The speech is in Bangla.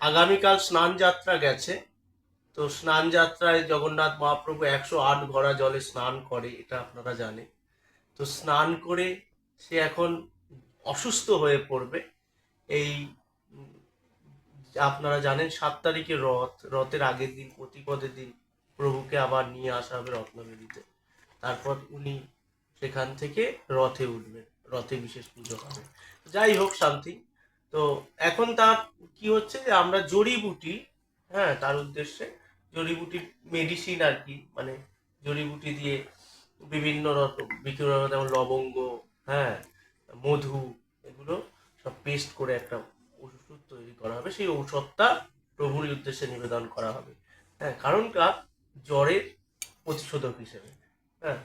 আগামীকাল স্নান যাত্রা গেছে। তো স্নান যাত্রায় জগন্নাথ মহাপ্রভু 108 ঘড়া জলে স্নান করে, এটা আপনারা জানেন। তো স্নান করে সে এখন অসুস্থ হয়ে পড়বে। এই আপনারা জানেন 7 তারিখে রথের আগের দিন, প্রতিপদের দিন প্রভুকে আবার নিয়ে আসা হবে রত্নবেদিতে। তারপর উনি সেখান থেকে রথে উঠবেন, রথে বিশেষ পুজো হবে। যাই হোক, শান্তি। তো এখন তার কি হচ্ছে যে আমরা জড়িবুটি, হ্যাঁ, তার উদ্দেশ্যে জড়িবুটি মেডিসিন আর কি, মানে জড়িবুটি দিয়ে বিভিন্ন রকম বিভিন্ন রকম, যেমন লবঙ্গ, হ্যাঁ, মধু, এগুলো সব পেস্ট করে একটা ওষুধ তৈরি করা হবে। সেই ঔষধটা প্রভুর উদ্দেশ্যে নিবেদন করা হবে, হ্যাঁ, কারণ জ্বরের প্রতিষেধক হিসেবে, হ্যাঁ।